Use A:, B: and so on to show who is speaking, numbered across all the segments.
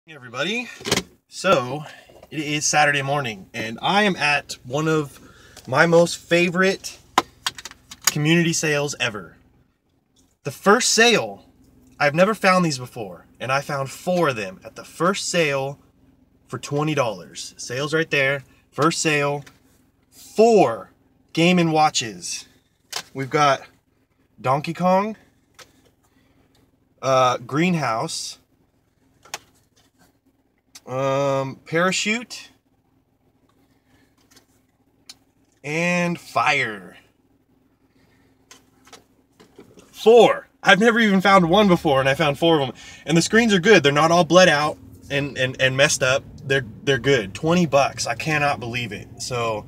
A: Hey everybody, so it is Saturday morning and I am at one of my most favorite community sales ever. The first sale, I've never found these before, and I found 4 of them at the first sale for $20. Sales right there, first sale, 4 Game & Watches. We've got Donkey Kong, Greenhouse, Parachute, and Fire. 4. I've never even found one before, and I found 4 of them. And the screens are good. They're not all bled out and messed up. They're good. $20. I cannot believe it. So,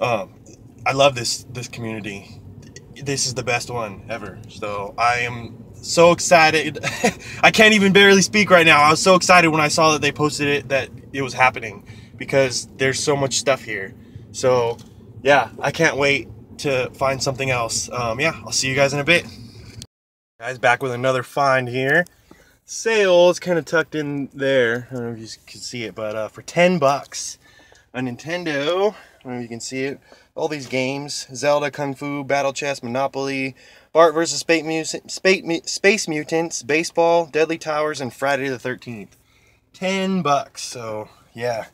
A: I love this community. This is the best one ever. So I am so excited. I can't even barely speak right now. I was so excited when I saw that they posted it, that it was happening, because there's so much stuff here. So yeah, I can't wait to find something else. Yeah, I'll see you guys in a bit. Guys, back with another find here. Sale is kind of tucked in there. I don't know if you can see it, but for $10, a Nintendo. I don't know if you can see it. All these games: Zelda, Kung Fu, Battle Chess, Monopoly, Bart vs. Space Mutants, Baseball, Deadly Towers, and Friday the 13th. $10. So yeah,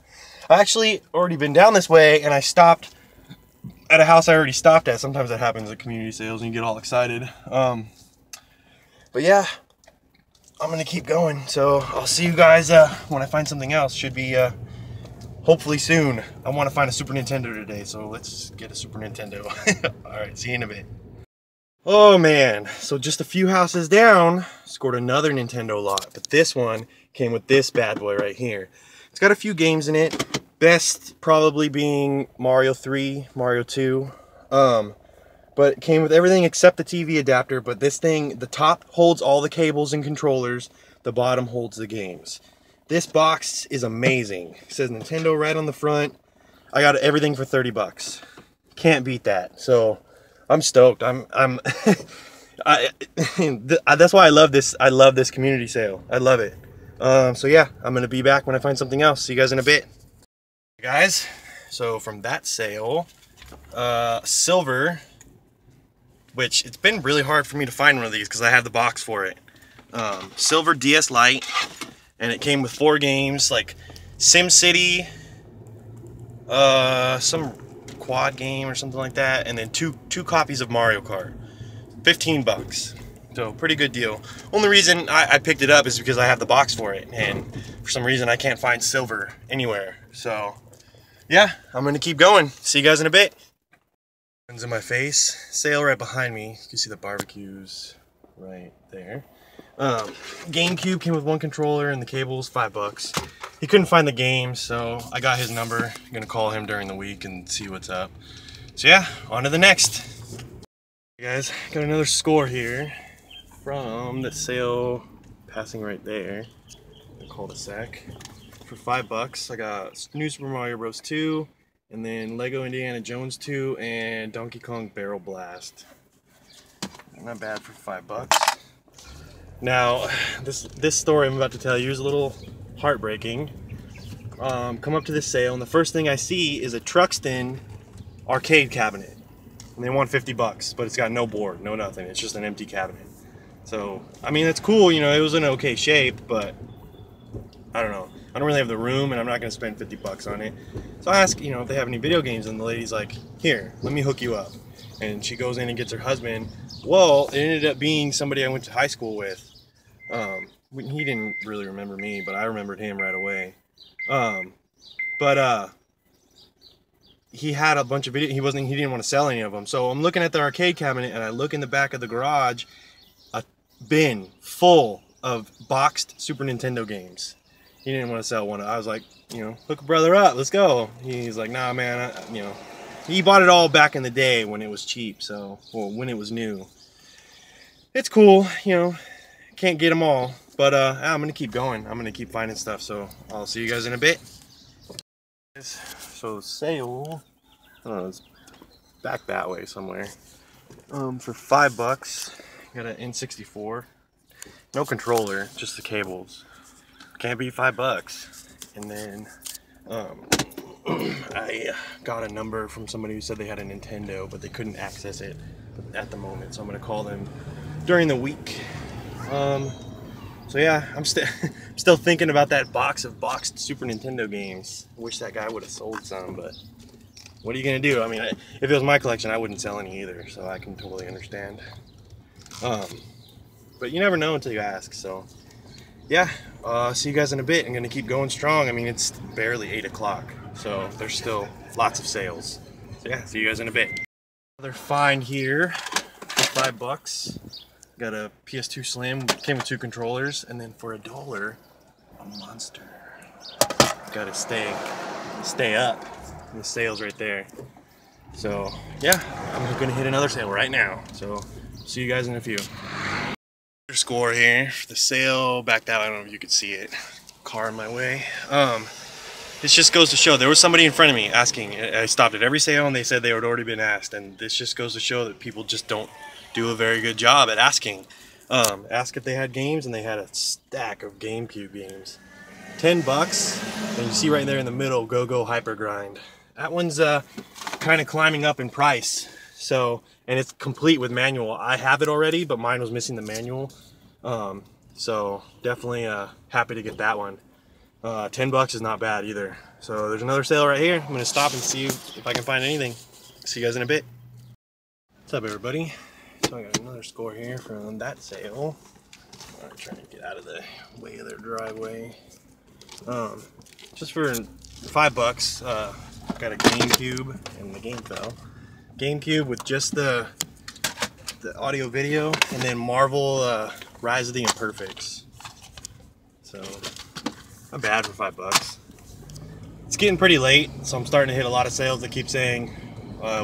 A: I actually already been down this way, and I stopped at a house I already stopped at. Sometimes that happens at community sales and you get all excited. But yeah, I'm gonna keep going. So I'll see you guys when I find something else. Should be hopefully soon. I want to find a Super Nintendo today, so let's get a Super Nintendo. Alright, see you in a bit. Oh man, so just a few houses down, scored another Nintendo lot, but this one came with this bad boy right here. It's got a few games in it, best probably being Mario 3, Mario 2, but it came with everything except the TV adapter. But this thing, the top holds all the cables and controllers, the bottom holds the games. This box is amazing. It says Nintendo right on the front. I got everything for $30. Can't beat that. So I'm stoked. That's why I love this. I love this community sale. I love it. So yeah, I'm gonna be back when I find something else. See you guys in a bit. Hey guys, so from that sale, silver, which it's been really hard for me to find one of these because I have the box for it. Silver DS Lite. And it came with 4 games, like SimCity, some quad game or something like that, and then two copies of Mario Kart. $15. So pretty good deal. Only reason I picked it up is because I have the box for it, and for some reason I can't find silver anywhere. So yeah, I'm gonna keep going. See you guys in a bit. In my face, sale right behind me. You can see the barbecues right there. GameCube came with 1 controller and the cables, $5. He couldn't find the game, so I got his number. I'm gonna call him during the week and see what's up. So yeah, on to the next. Hey guys, got another score here from the sale passing right there, the cul-de-sac. For $5, I got New Super Mario Bros. 2, and then Lego Indiana Jones 2, and Donkey Kong Barrel Blast. Not bad for $5. Now, this story I'm about to tell you is a little heartbreaking. Come up to this sale, and the first thing I see is a Truxton arcade cabinet. And they want $50, but it's got no board, no nothing. It's just an empty cabinet. So, I mean, it's cool, you know, it was in okay shape, but I don't know. I don't really have the room, and I'm not going to spend $50 on it. So I ask, you know, if they have any video games, and the lady's like, here, let me hook you up. And she goes in and gets her husband. Well, it ended up being somebody I went to high school with. He didn't really remember me, but I remembered him right away. He had a bunch of videos. He didn't want to sell any of them. So I'm looking at the arcade cabinet, and I look in the back of the garage, a bin full of boxed Super Nintendo games. He didn't want to sell one. I was like, you know, hook a brother up, let's go. He's like, nah, man, you know, he bought it all back in the day when it was cheap. So, well, when it was new. It's cool, you know. Can't get them all, but I'm gonna keep going. I'm gonna keep finding stuff, so I'll see you guys in a bit. So the sale, I don't know, it's back that way somewhere. For $5, got an N64, no controller, just the cables. Can't beat $5. And then I got a number from somebody who said they had a Nintendo, but they couldn't access it at the moment. So I'm gonna call them during the week. So yeah, I'm still thinking about that box of boxed Super Nintendo games. I wish that guy would have sold some, but what are you gonna do? I mean, if it was my collection, I wouldn't sell any either, so I can totally understand. But you never know until you ask. So yeah, see you guys in a bit. I'm gonna keep going strong. I mean, it's barely 8 o'clock, so there's still lots of sales. So yeah, see you guys in a bit. Another find here for $5. Got a PS2 Slim, came with 2 controllers, and then for $1, a Monster. Gotta stay up. The sale's right there. So yeah, I'm gonna hit another sale right now. So see you guys in a few. Score here for the sale. Backed out. I don't know if you could see it. Car in my way. This just goes to show there was somebody in front of me asking. I stopped at every sale and they said they had already been asked, and this just goes to show that people just don't do a very good job at asking. Ask if they had games, and they had a stack of GameCube games. $10, and you see right there in the middle, Go Hyper Grind. That one's kind of climbing up in price. So, and it's complete with manual. I have it already, but mine was missing the manual. So definitely happy to get that one. $10 is not bad either. So there's another sale right here. I'm gonna stop and see if I can find anything. See you guys in a bit. What's up, everybody? So I got another score here from that sale. I'm trying to get out of the way of their driveway. Just for $5, got a GameCube, and the game fell. GameCube with just the audio video, and then Marvel Rise of the Imperfects. So not bad for $5. It's getting pretty late, so I'm starting to hit a lot of sales that keep saying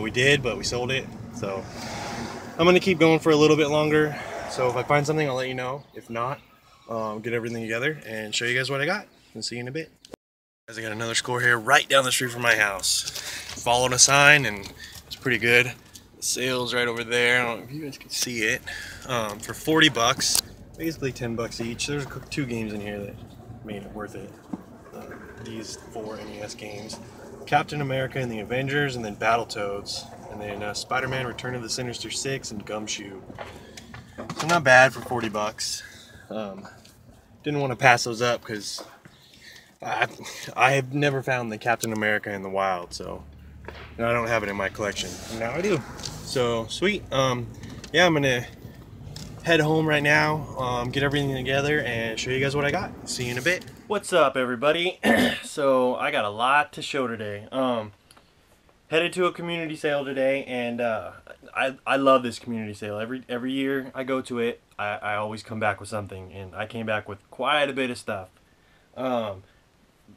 A: we did, but we sold it. So I'm gonna keep going for a little bit longer. So if I find something, I'll let you know. If not, get everything together and show you guys what I got. And see you in a bit. Guys, I got another score here right down the street from my house. Followed a sign and it's pretty good. The sale's right over there. I don't know if you guys can see it. For $40, basically $10 each. There's 2 games in here that made it worth it. These 4 NES games: Captain America and the Avengers, and then Battletoads, and then Spider-Man: Return of the Sinister Six, and Gumshoe. So not bad for $40. Didn't want to pass those up because I have never found the Captain America in the wild, so I don't have it in my collection. Now I do. So sweet. Yeah, I'm gonna head home right now, get everything together, and show you guys what I got. See you in a bit. What's up, everybody? So I got a lot to show today. Headed to a community sale today, and I love this community sale. Every year I go to it, I always come back with something, and I came back with quite a bit of stuff.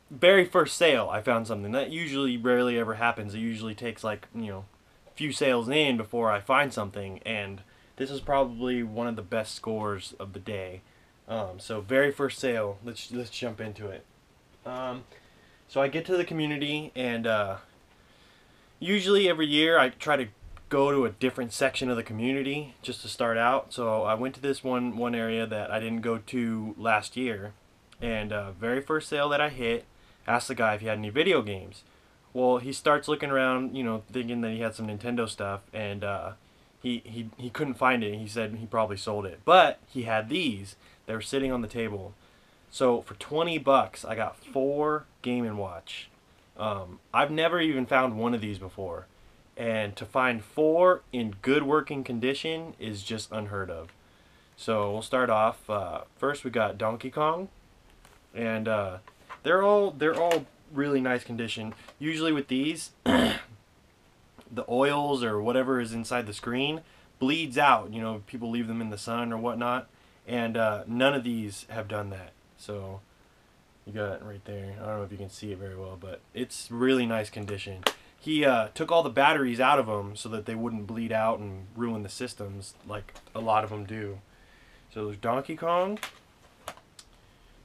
A: Very first sale, I found something that usually rarely ever happens. It usually takes like, you know, a few sales in before I find something, and this is probably one of the best scores of the day. So very first sale, let's jump into it. So I get to the community, and usually every year I try to go to a different section of the community just to start out. So I went to this one area that I didn't go to last year, and very first sale that I hit, asked the guy if he had any video games. Well, he starts looking around, you know, thinking that he had some Nintendo stuff, and he couldn't find it. He said he probably sold it, but he had these. They were sitting on the table. So for $20, I got 4 Game & Watch. I've never even found one of these before, and to find 4 in good working condition is just unheard of. So we'll start off. First, we got Donkey Kong, and they're all really nice condition. Usually with these, the oils or whatever is inside the screen bleeds out. You know, people leave them in the sun or whatnot, and none of these have done that. So you got it right there. I don't know if you can see it very well, but it's really nice condition. He took all the batteries out of them so that they wouldn't bleed out and ruin the systems like a lot of them do. So there's Donkey Kong,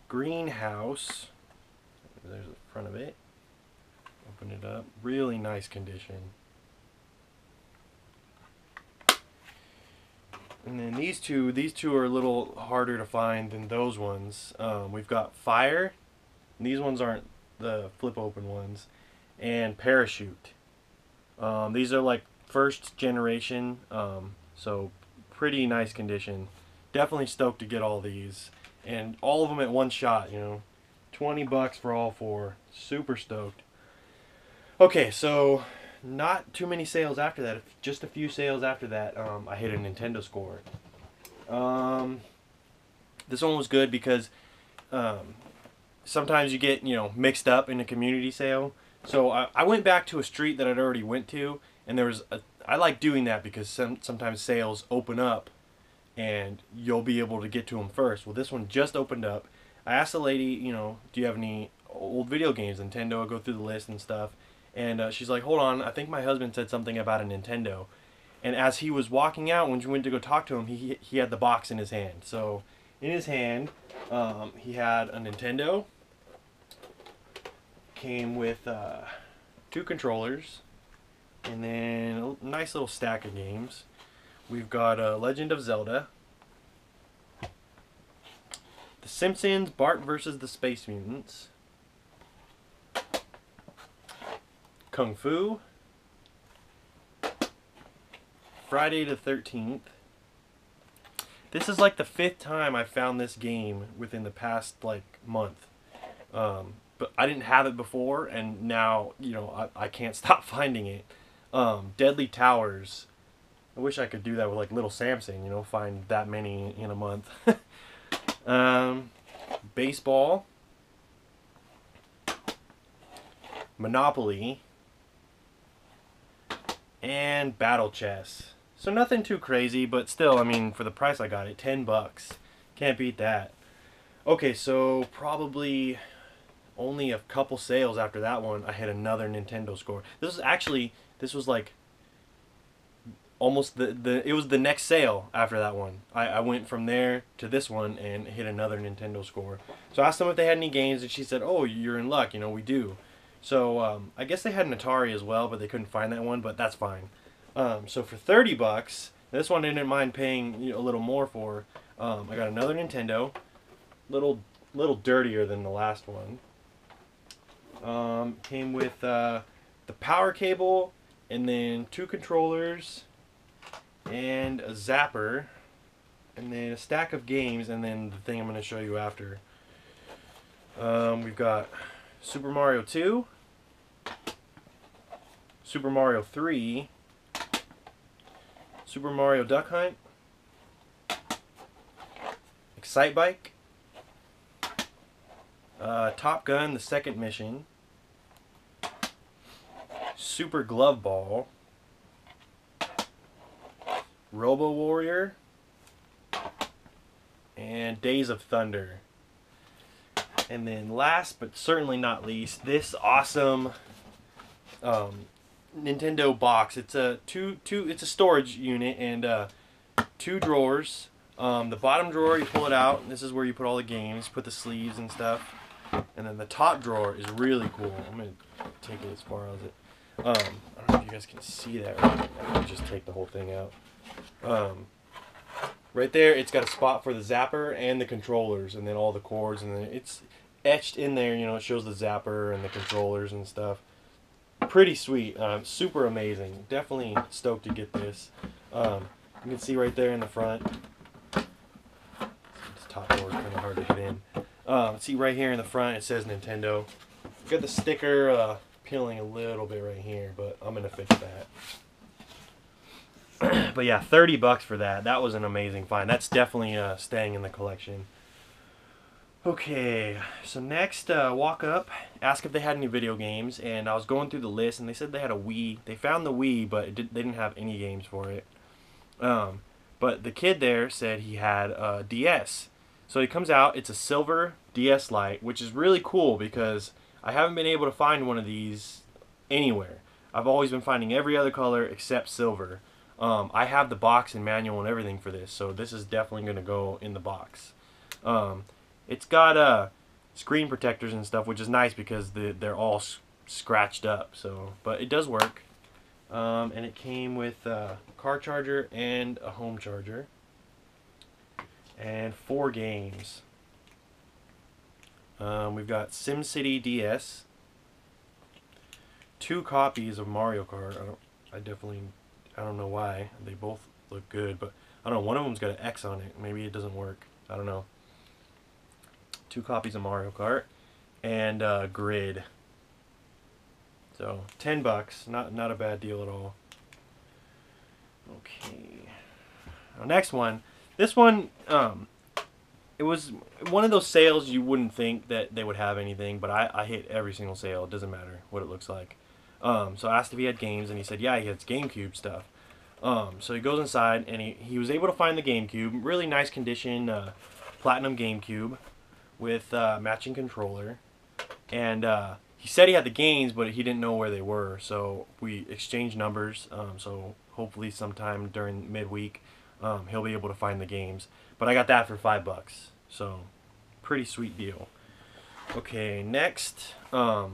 A: Greenhouse. There's the front of it. Open it up. Really nice condition. And then these two are a little harder to find than those ones. We've got Fire. And these ones aren't the flip open ones. And Parachute. These are like first generation, so pretty nice condition. Definitely stoked to get all these, and all of them at one shot. 20 bucks for all four. Super stoked. Okay, so not too many sales after that. Just a few sales after that. I hit a Nintendo score. This one was good because sometimes you get mixed up in a community sale. So I went back to a street that I'd already went to, and I like doing that because sometimes sales open up and you'll be able to get to them first. Well, this one just opened up. I asked the lady, do you have any old video games, Nintendo? I go through the list and stuff, and she's like, hold on, I think my husband said something about a Nintendo. And as he was walking out, when she went to go talk to him, he had the box in his hand. So in his hand, he had a Nintendo. Came with 2 controllers, and then a nice little stack of games. We've got Legend of Zelda, The Simpsons, Bart vs. the Space Mutants, Kung Fu, Friday the 13th. This is like the 5th time I found this game within the past month. But I didn't have it before, and now, I can't stop finding it. Deadly Towers. I wish I could do that with Little Samson, find that many in a month. Baseball. Monopoly. And Battle Chess. So nothing too crazy, but still, for the price I got it, 10 bucks. Can't beat that. Okay, so probably only a couple sales after that one, I hit another Nintendo score. This was like almost it was the next sale after that one. I went from there to this one and hit another Nintendo score. So I asked them if they had any games, and she said, oh, you're in luck, we do. So I guess they had an Atari as well, but they couldn't find that one, but that's fine. So for 30 bucks, this one I didn't mind paying a little more for. I got another Nintendo, little dirtier than the last one. Came with the power cable, and then 2 controllers, and a zapper, and then a stack of games, and then the thing I'm going to show you after. We've got Super Mario 2, Super Mario 3, Super Mario Duck Hunt, Excite Bike, Top Gun, the second mission, Super Glove Ball, Robo Warrior, and Days of Thunder. And then last but certainly not least, this awesome Nintendo box. It's a it's a storage unit, and 2 drawers. The bottom drawer, you pull it out, and this is where you put all the games, put the sleeves and stuff. And then the top drawer is really cool. I'm going to take it as far as it. I don't know if you guys can see that right. I can just take the whole thing out. Right there, it's got a spot for the zapper and the controllers, and then all the cords, and then it's etched in there. It shows the zapper and the controllers and stuff. Pretty sweet. Super amazing. Definitely stoked to get this. You can see right there in the front. This top door is kind of hard to get in. See right here in the front, it says Nintendo. Got the sticker peeling a little bit right here, but I'm gonna fix that. But yeah, 30 bucks for that. That was an amazing find. That's definitely staying in the collection. Okay, so next, walk up, ask if they had any video games, and I was going through the list, and they said they had a Wii. They found the Wii, but they didn't have any games for it. But the kid there said he had a DS. So he comes out, it's a silver DS Lite, which is really cool because I haven't been able to find one of these anywhere. I've always been finding every other color except silver. I have the box and manual and everything for this, so this is definitely going to go in the box. It's got screen protectors and stuff, which is nice because they're all scratched up. So, but it does work. And it came with a car charger and a home charger.
B: and 4 games. We've got SimCity DS, 2 copies of Mario Kart. I don't know why. They both look good, but I don't know. One of them's got an X on it. Maybe it doesn't work. I don't know. 2 copies of Mario Kart and Grid. So $10, not a bad deal at all. Okay. Now, next one. This one, it was one of those sales you wouldn't think that they would have anything, but I hit every single sale. It doesn't matter what it looks like. So I asked if he had games, and he said, yeah, he has GameCube stuff. So he goes inside, and he was able to find the GameCube. Really nice condition, Platinum GameCube with matching controller. And he said he had the games, but he didn't know where they were. So we exchanged numbers. So hopefully sometime during midweek, he'll be able to find the games. But I got that for $5. So pretty sweet deal. Okay, next, I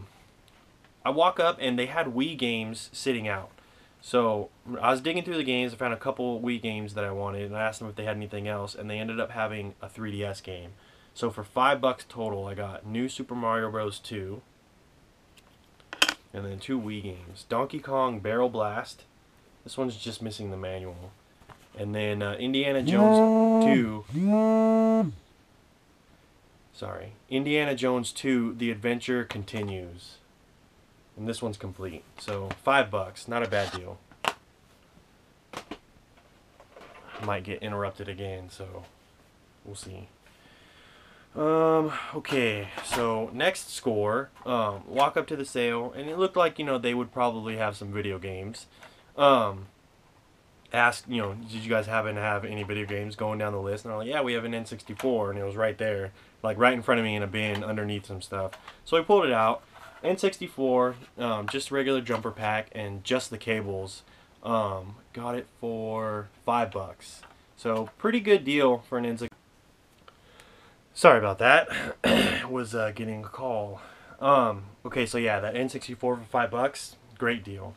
B: walk up and they had Wii games sitting out. So I was digging through the games. I found a couple Wii games that I wanted, and I asked them if they had anything else, and they ended up having a 3DS game. So for $5 total, I got New Super Mario Bros. 2, and then 2 Wii games. Donkey Kong Barrel Blast. This one's just missing the manual. And then Indiana Jones 2. Sorry. Indiana Jones 2, The Adventure Continues. And this one's complete. So $5, not a bad deal. Might get interrupted again, so we'll see. Okay, so next score, walk up to the sale, and it looked like, you know, they would probably have some video games. Ask, you know, did you guys happen to have any video games going down the list? And they're like, yeah, we have an N64, and it was right there, like right in front of me in a bin underneath some stuff. So I pulled it out. N64, just regular jumper pack and just the cables. Got it for $5. So pretty good deal for an N64. Sorry about that. Was getting a call. Okay, so yeah, that N64 for $5, great deal.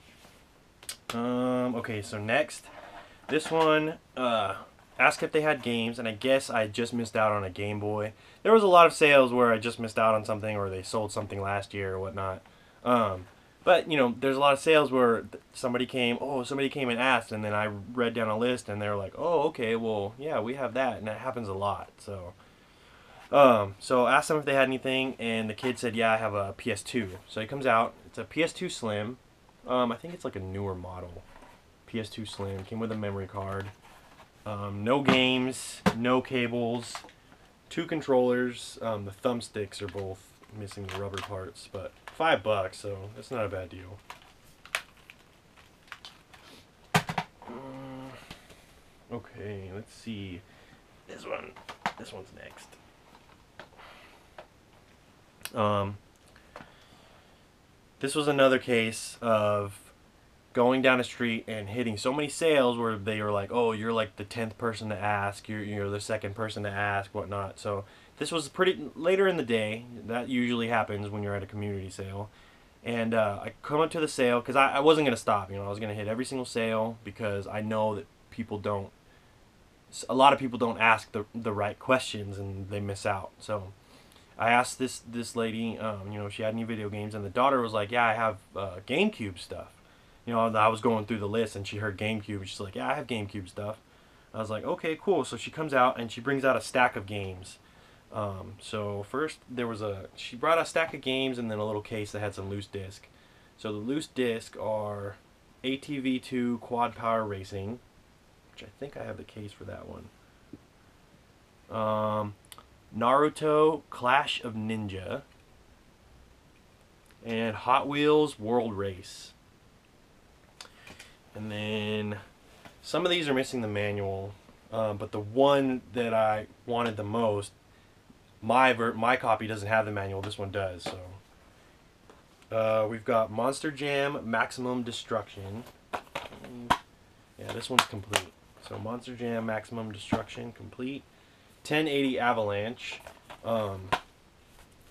B: Okay, so next, this one, asked if they had games, and I guess I just missed out on a Game Boy. There was a lot of sales where I just missed out on something, or they sold something last year or whatnot. But, you know, there's a lot of sales where somebody came and asked, and then I read down a list, and they're like, oh, okay, well, yeah, we have that, and that happens a lot, so. So I asked them if they had anything, and the kid said, yeah, I have a PS2. So he comes out, it's a PS2 Slim. I think it's like a newer model. PS2 Slim, came with a memory card. No games, no cables, 2 controllers. The thumbsticks are both missing the rubber parts, but $5, so that's not a bad deal. Okay, let's see. This one's next. This was another case of going down the street and hitting so many sales where they were like, oh, you're like the 10th person to ask, you're the 2nd person to ask, whatnot. So this was pretty later in the day. That usually happens when you're at a community sale. And I come up to the sale because I wasn't going to stop. You know, I was going to hit every single sale because I know that a lot of people don't ask the right questions and they miss out. So I asked this lady, you know, if she had any video games, and the daughter was like, yeah, I have GameCube stuff. You know, I was going through the list, and she heard GameCube, and she's like, yeah, I have GameCube stuff. I was like, okay, cool. So she comes out, and she brings out a stack of games. So first, she brought a stack of games, and then a little case that had some loose disc. So the loose disc are ATV2 Quad Power Racing, which I think I have the case for that one. Naruto Clash of Ninja, and Hot Wheels World Race. And then some of these are missing the manual, but the one that I wanted the most, my copy doesn't have the manual. This one does. So we've got Monster Jam Maximum Destruction. Yeah, this one's complete. So Monster Jam Maximum Destruction complete. 1080 Avalanche.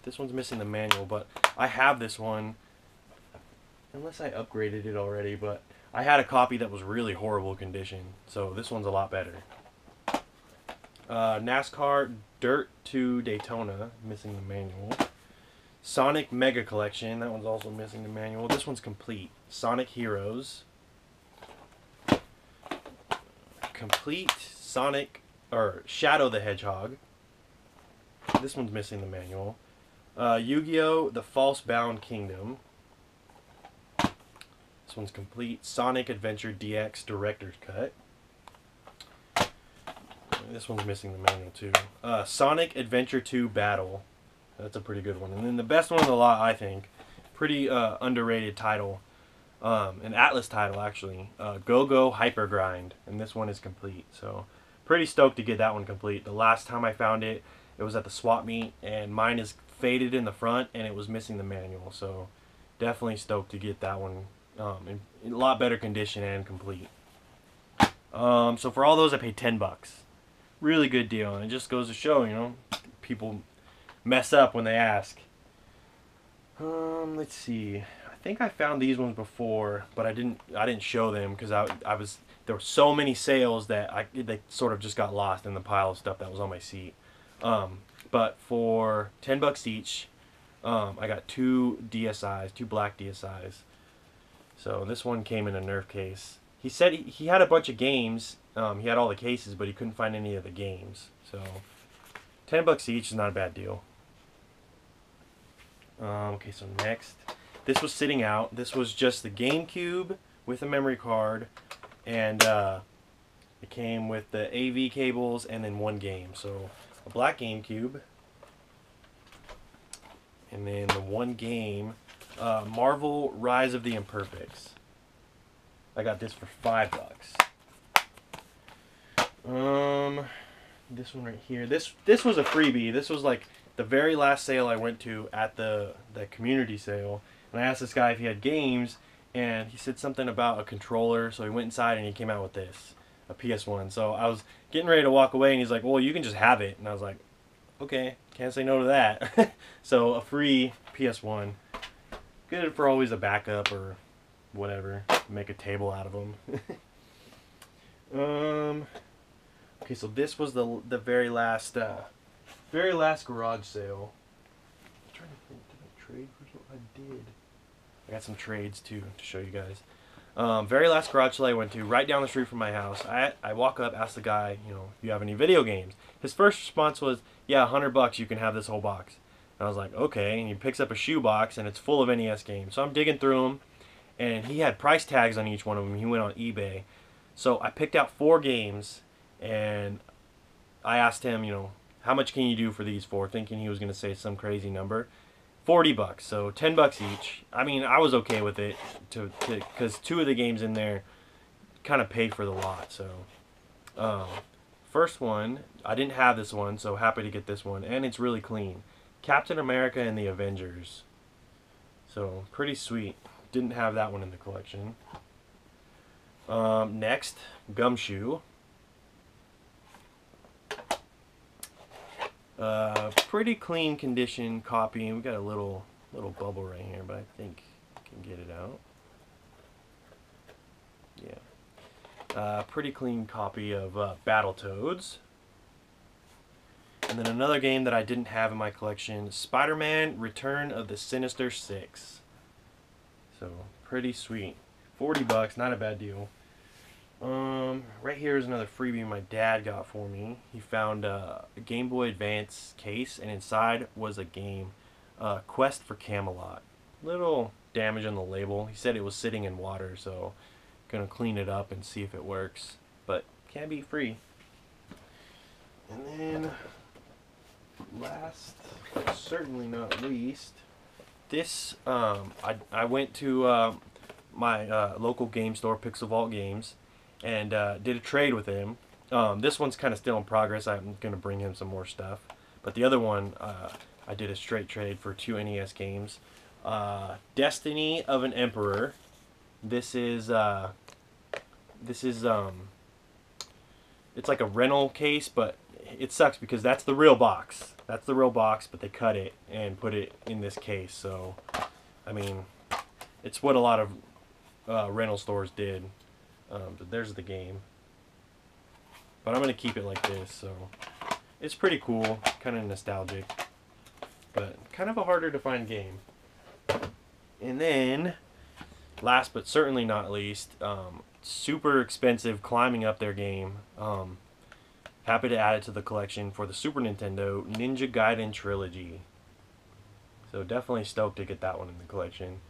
B: This one's missing the manual, but I have this one, unless I upgraded it already, but I had a copy that was really horrible condition, so this one's a lot better. NASCAR Dirt to Daytona, missing the manual. Sonic Mega Collection, that one's also missing the manual. This one's complete. Sonic Heroes. Complete Sonic, or Shadow the Hedgehog. This one's missing the manual. Yu-Gi-Oh! The False Bound Kingdom. This one's complete. Sonic Adventure DX Director's Cut. This one's missing the manual too. Sonic Adventure 2 Battle. That's a pretty good one. And then the best one of the lot, I think, pretty underrated title, an Atlas title actually, Go-Go Hyper Grind, and this one is complete. So pretty stoked to get that one complete. The last time I found it, it was at the swap meet, and mine is faded in the front, and it was missing the manual. So definitely stoked to get that one in a lot better condition and complete. So for all those, I paid $10. Really good deal, and it just goes to show, you know, people mess up when they ask. Let's see. I think I found these ones before, but I didn't show them because there were so many sales that they sort of just got lost in the pile of stuff that was on my seat. But for $10 each, I got two DSIs, two black DSIs. So this one came in a Nerf case. He said he had a bunch of games. He had all the cases, but he couldn't find any of the games. So $10 each is not a bad deal. Okay, so next, this was sitting out. This was just the GameCube with a memory card, and it came with the AV cables and then one game. So a black GameCube, and then the one game, Marvel Rise of the Imperfects. I got this for $5. This one right here. This was a freebie. This was like the very last sale I went to at the community sale, and I asked this guy if he had games, and he said something about a controller. So he went inside and he came out with this, a PS1. So I was getting ready to walk away, and he's like, "Well, you can just have it." And I was like, "Okay, can't say no to that." So a free PS1. Good for always a backup or whatever. Make a table out of them. Okay, so this was the very last garage sale. I'm trying to think, did I trade for something? I did. I got some trades too to show you guys. Very last garage sale I went to, right down the street from my house. I walk up, ask the guy, you know, if you have any video games. His first response was, "Yeah, $100, you can have this whole box." And I was like, okay. And he picks up a shoe box, and it's full of NES games. So I'm digging through them, and he had price tags on each one of them. He went on eBay. So I picked out 4 games, and I asked him, you know, how much can you do for these 4? Thinking he was going to say some crazy number. $40, so $10 each. I mean, I was okay with it, because 2 of the games in there kind of paid for the lot. So, first one, I didn't have this one, so happy to get this one, and it's really clean. Captain America and the Avengers. So, pretty sweet. Didn't have that one in the collection. Next, Gumshoe. Pretty clean condition copy. We got a little bubble right here, but I think I can get it out. Yeah. Pretty clean copy of Battletoads. And then another game that I didn't have in my collection, Spider-Man Return of the Sinister Six. So, pretty sweet. $40, not a bad deal. Right here is another freebie my dad got for me. He found a Game Boy Advance case, and inside was a game, Quest for Camelot. Little damage on the label. He said it was sitting in water, so gonna clean it up and see if it works. But can be free. And then last, but certainly not least, this I went to my local game store, Pixel Vault Games, and did a trade with him. This one's kind of still in progress. I'm going to bring him some more stuff. But the other one, I did a straight trade for 2 NES games. Destiny of an Emperor. This is it's like a rental case, but it sucks because that's the real box. That's the real box, but they cut it and put it in this case. So, I mean, it's what a lot of rental stores did. But there's the game. But I'm going to keep it like this, so it's pretty cool, kind of nostalgic, but kind of a harder to find game. And then, last but certainly not least, super expensive climbing up their game. Happy to add it to the collection for the Super Nintendo, Ninja Gaiden Trilogy. So definitely stoked to get that one in the collection.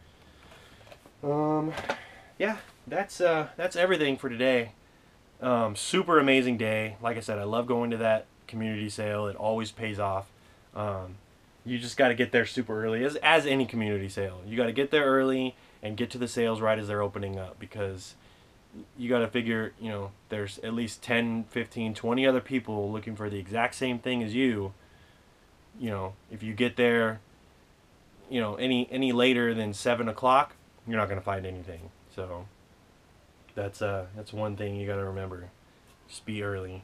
B: Yeah, that's everything for today. Super amazing day. Like I said, I love going to that community sale. It always pays off. You just got to get there super early, as any community sale. You got to get there early and get to the sales right as they're opening up, because you got to figure, you know, there's at least 10, 15, 20 other people looking for the exact same thing as you. You know, if you get there, you know, any later than 7 o'clock, you're not going to find anything. So that's one thing you got to remember. Just be early.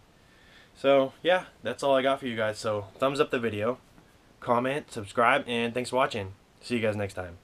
B: So yeah, that's all I got for you guys. So thumbs up the video, comment, subscribe, and thanks for watching. See you guys next time.